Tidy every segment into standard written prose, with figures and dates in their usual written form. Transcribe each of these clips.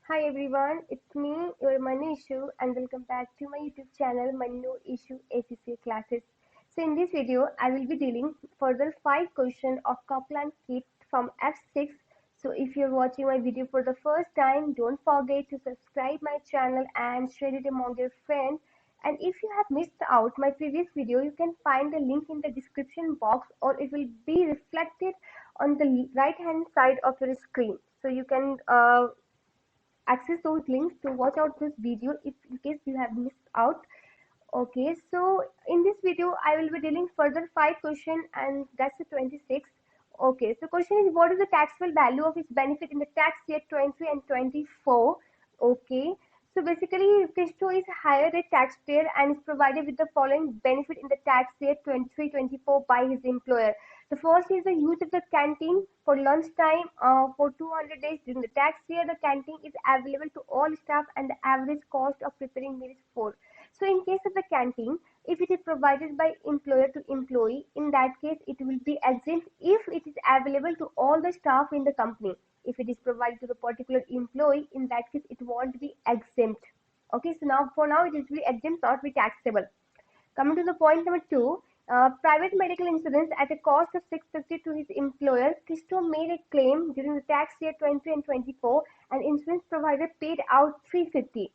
Hi everyone, it's me, your manuishu, and welcome back to my YouTube channel manuishu Acca Classes. So in this video, I will be dealing further 5 questions of Kaplan kit from F6. So if you're watching my video for the first time, don't forget to subscribe my channel and share it among your friends. And if you have missed out my previous video, you can find the link in the description box, or it will be reflected on the right hand side of your screen. So you can access those links to watch out this video if in case you have missed out. Okay, so in this video I will be dealing further 5 questions, and that's the 26. Okay, so question is, what is the taxable value of its benefit in the tax year 23 and 24? Okay, so basically Christo is higher rate taxpayer and is provided with the following benefit in the tax year 23-24 by his employer. The first is the use of the canteen for lunchtime for 200 days during the tax year. The canteen is available to all staff and the average cost of preparing meals for. So in case of the canteen, if it is provided by employer to employee, in that case it will be exempt if it is available to all the staff in the company. If it is provided to the particular employee, in that case it won't be exempt. Okay, so now for now it will be exempt, not be taxable. Coming to the point number 2, private medical insurance at a cost of 650 to his employer. Christo made a claim during the tax year 20 and 24, and insurance provider paid out 350.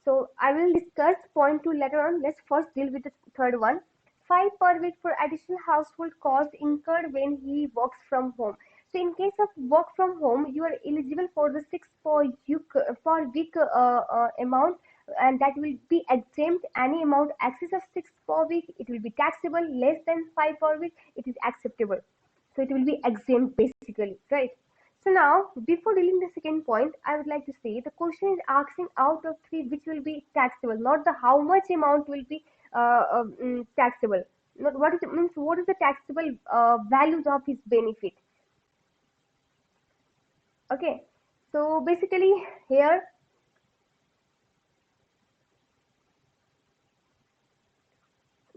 So I will discuss point 2 later on. Let's first deal with the third one. 5 per week for additional household costs incurred when he works from home. So in case of work from home, you are eligible for the 6 per week amount, and that will be exempt. Any amount excess of 6 per week, it will be taxable. Less than 5 per week, it is acceptable. So it will be exempt basically, right? So now, before dealing the second point, I would like to say the question is asking out of 3 which will be taxable, not the how much amount will be taxable. Not what is it means, what is the taxable values of his benefit. Okay, so basically here,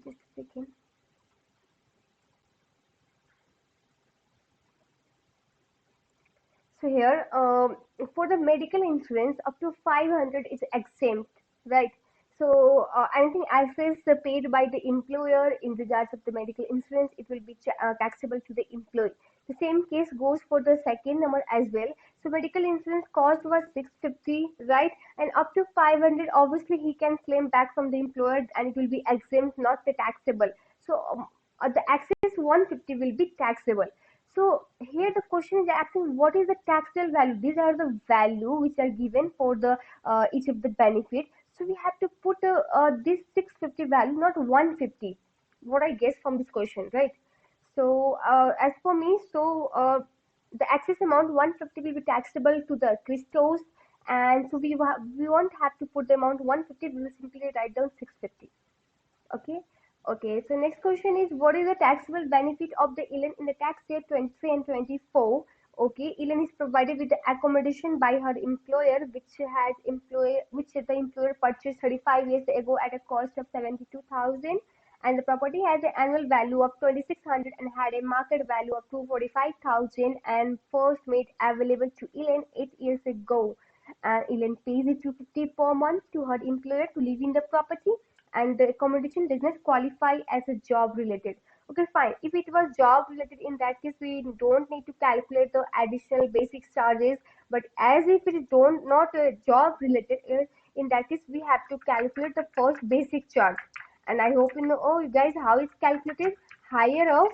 just a second. So here, for the medical insurance, up to 500 is exempt, right? So anything excess paid by the employer in regards of the medical insurance, it will be taxable to the employee. The same case goes for the second number as well. So medical insurance cost was 650, right? And up to 500, obviously he can claim back from the employer, and it will be exempt, not the taxable. So the excess 150 will be taxable. So here the question is asking what is the taxable value. These are the value which are given for the each of the benefit. So we have to put this 650 value, not 150. What I guess from this question, right? So as for me, so the excess amount 150 will be taxable to the Christos, and so we won't have to put the amount 150. We will simply write down 650. Okay. Okay, so next question is, what is the taxable benefit of the Ellen in the tax year 23 and 24? Okay, Ellen is provided with the accommodation by her employer, which the employer purchased 35 years ago at a cost of 72,000, and the property has an annual value of 2,600 and had a market value of 245,000, and first made available to Ellen 8 years ago. And Ellen pays it 250 per month to her employer to live in the property, and the accommodation does not qualify as a job related. Okay, fine. If it was job related, in that case we don't need to calculate the additional basic charges. But as if it is don't not a job related, in that case we have to calculate the first basic charge. And I hope you know, oh, you guys, how it's calculated. Higher of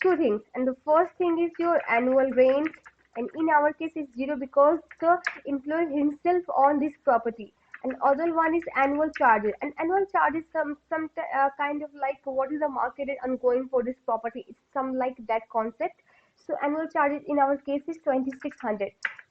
two things, and the first thing is your annual rent, and in our case it's zero because the employer himself on this property. And other one is annual charges, and annual charges kind of like what is the market rate ongoing for this property. It's some like that concept. So annual charges in our case is 2,600.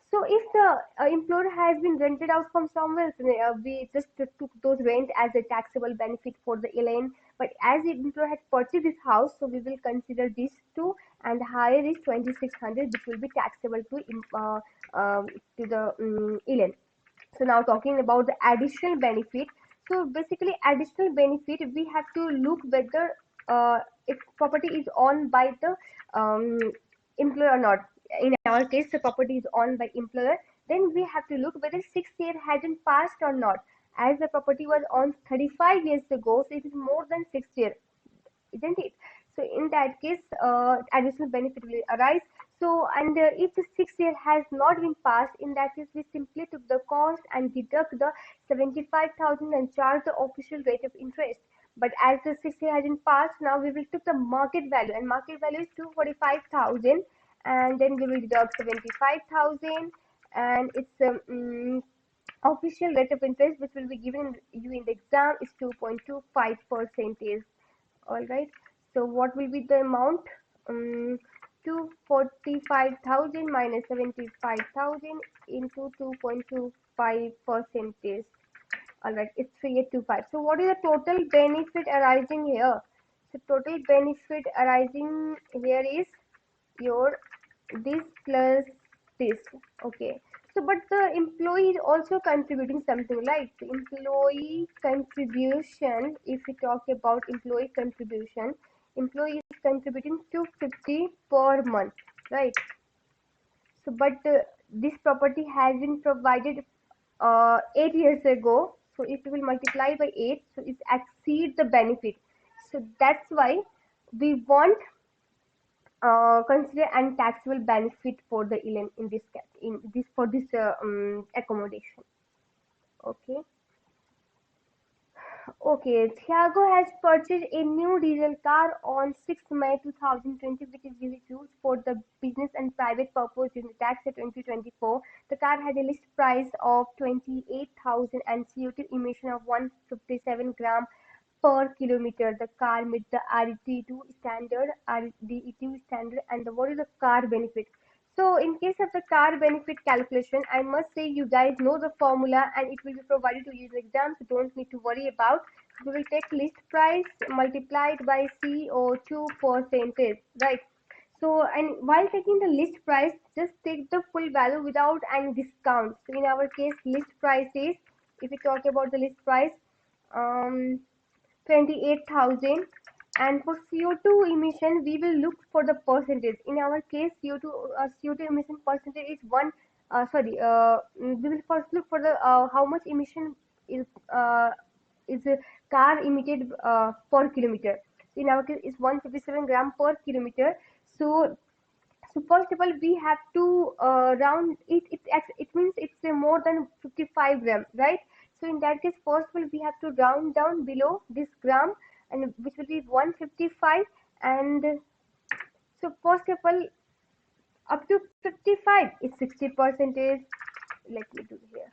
So if the employer has been rented out from somewhere, we just took those rent as a taxable benefit for the Elaine. But as the employer had purchased this house, so we will consider these two, and higher is 2,600, which will be taxable to the Elaine. So now talking about the additional benefit. So basically additional benefit, we have to look whether if property is owned by the employer or not. In our case, the property is owned by employer. then we have to look whether 6 year hasn't passed or not. As the property was on 35 years ago, so it is more than 6 years, isn't it? So in that case, additional benefit will arise. So, and if the 6 year has not been passed, in that case, we simply took the cost and deduct the 75,000 and charge the official rate of interest. But as the 6 year has been passed, now we will took the market value, and market value is 245,000, and then we will deduct 75,000, and it's official rate of interest which will be given you in the exam is 2.25 percentage. All right, so what will be the amount? 245,000 minus 75,000 into 2.25 percentage. All right, it's 3825. So what is the total benefit arising here? So total benefit arising here is your this plus this. Okay, so but the employee is also contributing something, like the employee contribution. If we talk about employee contribution, employee is contributing 250 per month, right? So but this property has been provided 8 years ago, so it will multiply by 8, so it exceeds the benefit. So that's why we want consider untaxable benefit for the ELM in this for this accommodation. Okay. Okay, Thiago has purchased a new diesel car on 6th May 2020, which is used for the business and private purpose during the tax year 2024. The car had a list price of 28,000 and CO2 emission of 157 gram per kilometer. The car meets the RDE2 standard, and what is the car benefit? So in case of the car benefit calculation, I must say you guys know the formula and it will be provided to you in the exam, so don't need to worry about. We will take list price multiplied by CO2 percentage, right? So, and while taking the list price, just take the full value without any discount. So in our case, list price is, if we talk about the list price, um, 28,000, and for CO2 emission we will look for the percentage. In our case, CO2 emission percentage is one, we will first look for the how much emission is a car emitted per kilometer. In our case, is 157 gram per kilometer. So first of all, we have to round it. It means it's more than 55 gram, right? So in that case, first of all, we have to round down below this gram, and which will be 155. And so first of all, up to 55 is 60 percentage. Let me do here.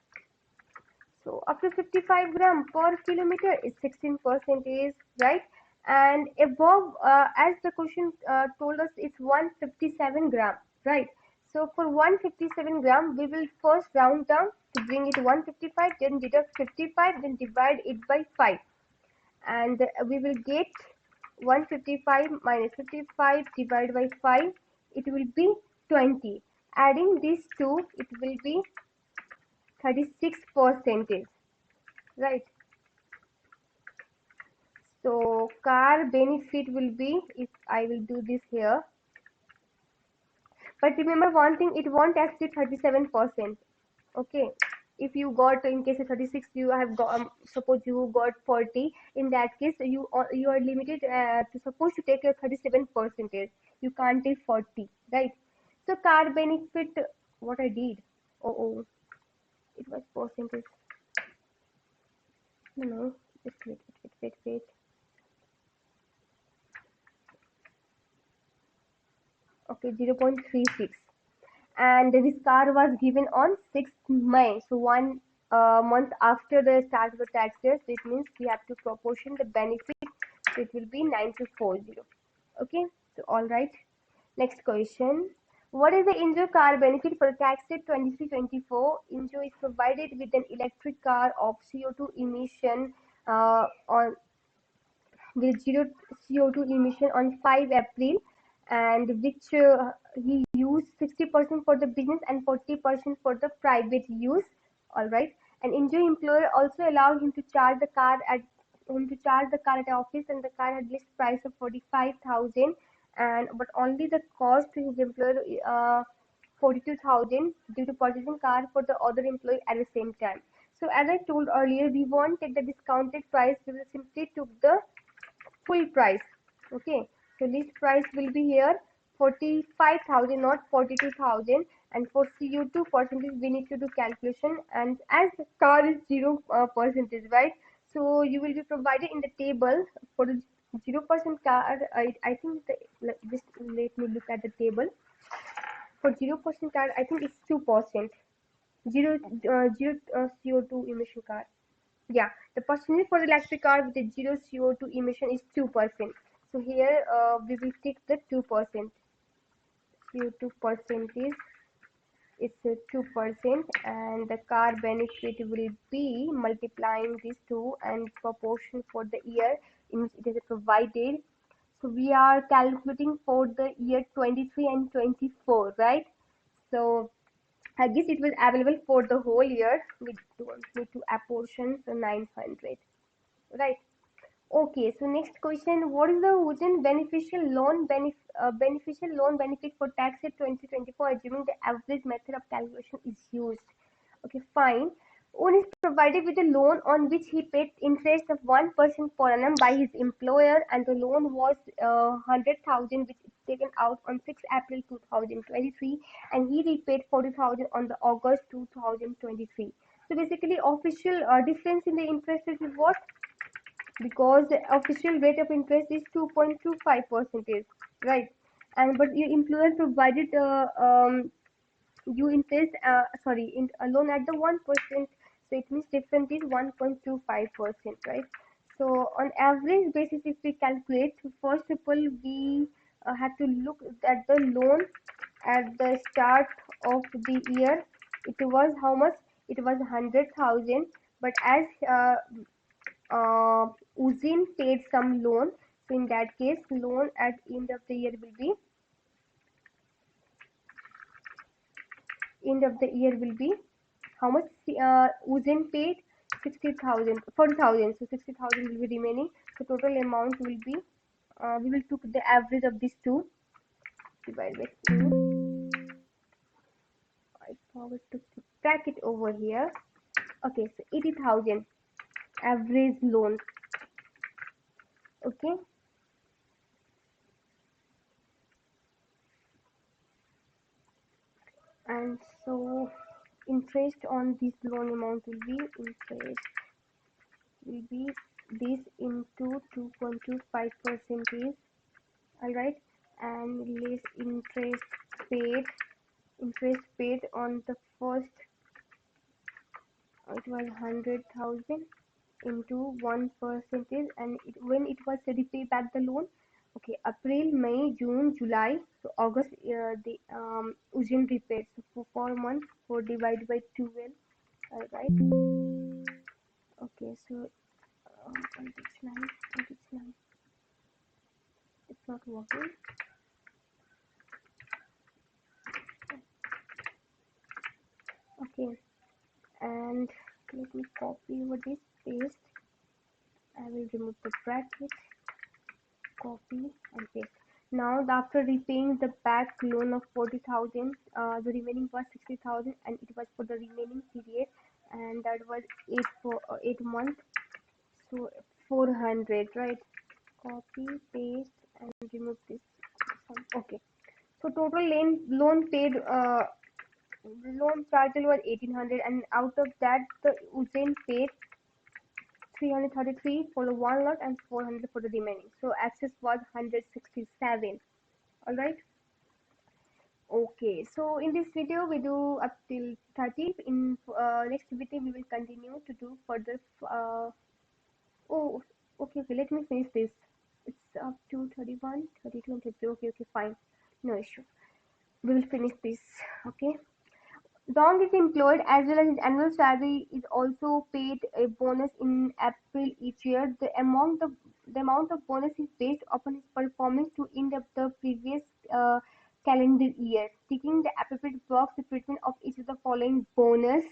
So up to 55 gram per kilometer is 16 percentage, right? And above, as the question told us, it's 157 gram, right? So for 157 gram, we will first round down to bring it to 155, then deduct 55, then divide it by 5. And we will get 155 minus 55 divided by 5. It will be 20. Adding these two, it will be 36 percentage. Right. So car benefit will be, if I will do this here, but remember one thing, it won't exceed 37%. Okay. If you got, in case of 36, you have got, suppose you got 40, in that case you are limited to suppose to take a 37%. You can't take 40, right? So car benefit, what I did, oh, it was percentage. No, just wait. Okay, 0.36, and this car was given on 6th May, so one month after the start of the tax year. So it means we have to proportion the benefit, so it will be 9240. Okay, so all right, next question. What is the Injo car benefit for tax year 23-24? Injo is provided with an electric car of CO2 emission on with zero CO2 emission on 5 April, and which he used 60% for the business and 40% for the private use. All right, and injury employer also allowed him to charge the car at office, and the car had list price of 45,000, and but only the cost to his employer 42,000 due to purchasing car for the other employee at the same time. So as I told earlier, we won't take the discounted price, we will simply took the full price. Okay, so list price will be here 45,000, not 42,000. And for CO2 percentage we need to do calculation, and as the car is 0 percentage, right? So you will be provided in the table for the 0% car. I think just let me look at the table. For 0% car I think it's 2%. Zero CO2 emission car. Yeah, the percentage for the electric car with the zero CO2 emission is 2%. So here we will take the 2%. CO2 percentage is 2%, and the car benefit will be multiplying these two and proportion for the year in which it is provided. So we are calculating for the year 23 and 24, right? So I guess it was available for the whole year. We don't need to apportion the 900, right? Okay, so next question: what is the Ujjan beneficial loan benefit for tax year 2024, assuming the average method of calculation is used? Okay, fine. One is provided with a loan on which he paid interest of 1% per annum by his employer, and the loan was 100,000, which is taken out on 6 April 2023, and he repaid 40,000 on the August 2023. So basically, official difference in the interest rate is what? Because the official rate of interest is 2.25 percentage, right? And but your employer provided you interest in a loan at the 1%, so it means difference is 1.25%, right? So on average basis, if we calculate, first of all we have to look at the loan at the start of the year. It was how much? It was 100,000, but as Uzin paid some loan, so in that case loan at end of the year will be how much? Uzin paid 60,000, 40,000, so 60,000 will be remaining. So total amount will be we will took the average of these two divided by 2. I forgot to bracket over here. Okay, so 80,000 average loan. Okay, and so interest on this loan amount will be this into 2.25 percentage. All right, and less paid interest paid on the first, it was 100,000 into 1%, and when it was to repay back the loan. Okay, April, May, June, July, so August, the Ujjain repaid. So for 4 months, 4 divided by 12. All right. Okay, so it's nine. It's not working. Okay, and let me copy over this, paste. I will remove the bracket, copy and paste. Now after repaying the back loan of 40,000, the remaining was 60,000, and it was for the remaining period, and that was 8 months. So 400, right? Copy, paste, and remove this. Okay. So total loan paid, loan charge was 1,800, and out of that the Ujjain paid 333 for the one lot and 400 for the remaining. So access was 167. All right. Okay. So in this video we do up till 30. In next video we will continue to do further. Oh, okay. Let me finish this. It's up to 31, 32, and 33. Okay. Fine. No issue. We will finish this. Okay. Dong is employed as well as his annual salary is also paid a bonus in April each year. The amount of bonus is based upon his performance to end of the previous calendar year. Taking the appropriate box, the treatment of each of the following bonus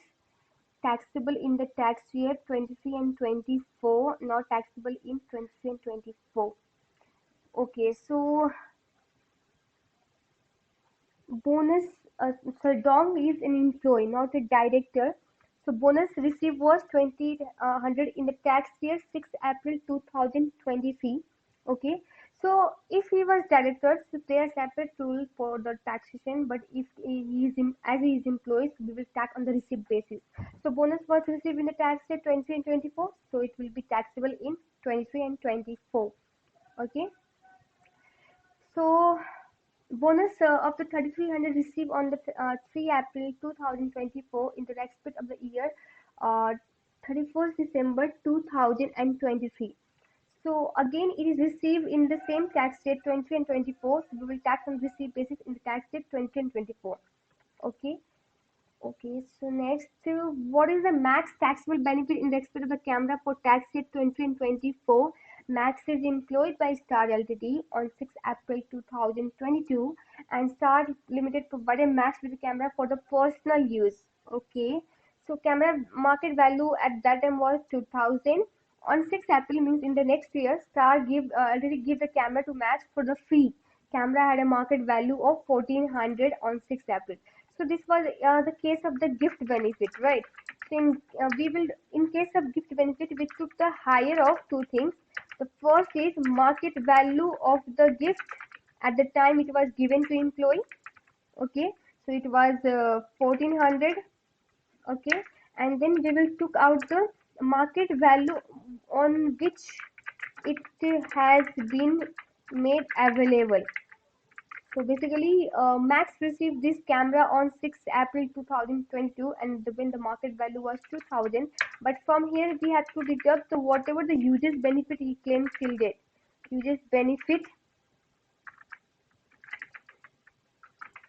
taxable in the tax year 23 and 24, not taxable in 23 and 24. Okay, so bonus uh, Dong is an employee, not a director. So bonus received was 2000 in the tax year 6 April 2023. Okay. So if he was director, so there are separate rule for the taxation. But if he is as he is employee, so we will tax on the receipt basis. So bonus was received in the tax year 23 and 24, so it will be taxable in 23 and 24. Okay. So bonus of the 3300 received on the 3 April 2024 in the respect of the year uh, 31st December 2023. So again, it is received in the same tax date 20 and 24. So we will tax on receipt basis in the tax date 20 and 24. Okay. Okay, so next, what is the max taxable benefit in respect of the camera for tax year 20 and 24? Max is employed by Star Ltd on 6 April 2022 and Star Limited provided Max with the camera for the personal use. Okay, so camera market value at that time was 2000. On 6 April means in the next year, Star already give the camera to Max for the free. Camera had a market value of 1400 on 6 April. So this was the case of the gift benefit, right? So we will, in case of gift benefit, we took the higher of two things. The first is market value of the gift at the time it was given to employee. Okay, so it was 1400. Okay, and then we will took out the market value on which it has been made available. So basically, Max received this camera on 6 April 2022, and when the market value was 2000. But from here, we have to deduct the whatever the user's benefit he claimed till date. User's benefit,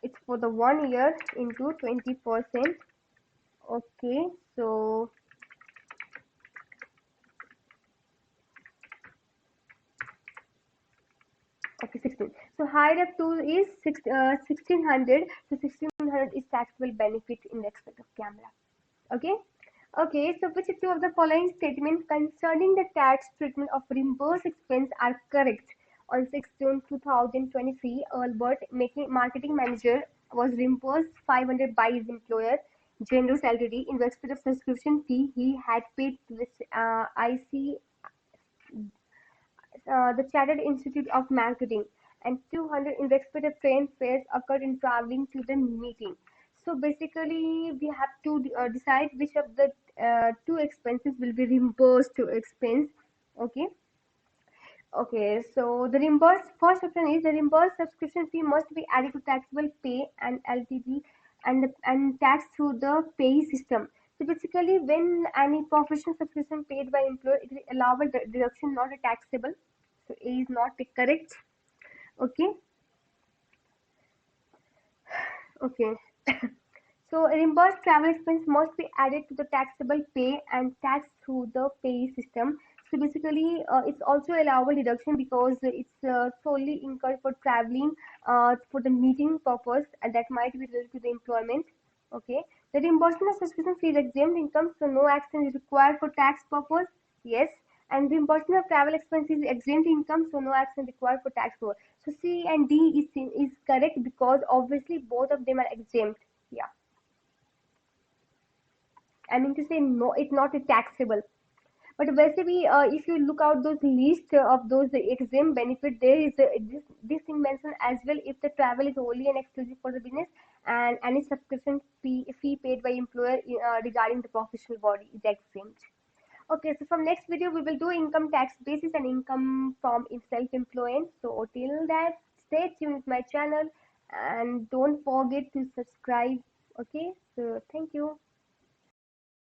it's for the 1 year into 20%. Okay, so okay, 16. So higher up to is 1600. So 1600 is taxable benefit in respect of camera. Okay. Okay, so which two of the following statements concerning the tax treatment of reimbursed expense are correct? On 6 June 2023, Albert, marketing manager, was reimbursed 500 by his employer, Generous Ltd, in respect of subscription fee he had paid to the IC, the Chartered Institute of Marketing, and 200 in respect of train fares occurred in traveling to the meeting. So basically, we have to decide which of the two expenses will be reimbursed to expense. Okay. Okay, so the reimbursed first option is the reimbursed subscription fee must be added to taxable pay and LTD and tax through the pay system. So basically, when any professional subscription paid by employer, it is allowable deduction, not a taxable. So A is not correct. Okay. Okay. So reimbursed travel expense must be added to the taxable pay and tax through the pay system. So basically, it's also allowable deduction because it's solely incurred for traveling for the meeting purpose, and that might be related to the employment. Okay. The reimbursement of subscription fee is exempt income, so no action is required for tax purpose. Yes. And reimbursement of travel expenses is exempt income, so no action required for tax purpose. So C and D is correct because obviously both of them are exempt. Yeah. I mean to say, no, it's not a taxable. But basically, if you look out those list of those exempt benefit, there is this thing mentioned as well. If the travel is only and exclusive for the business, and any subscription fee paid by employer regarding the professional body is exempt. Okay, so from next video we will do income tax basis and income from self-employed. So till that, stay tuned with my channel and don't forget to subscribe. Okay, so thank you.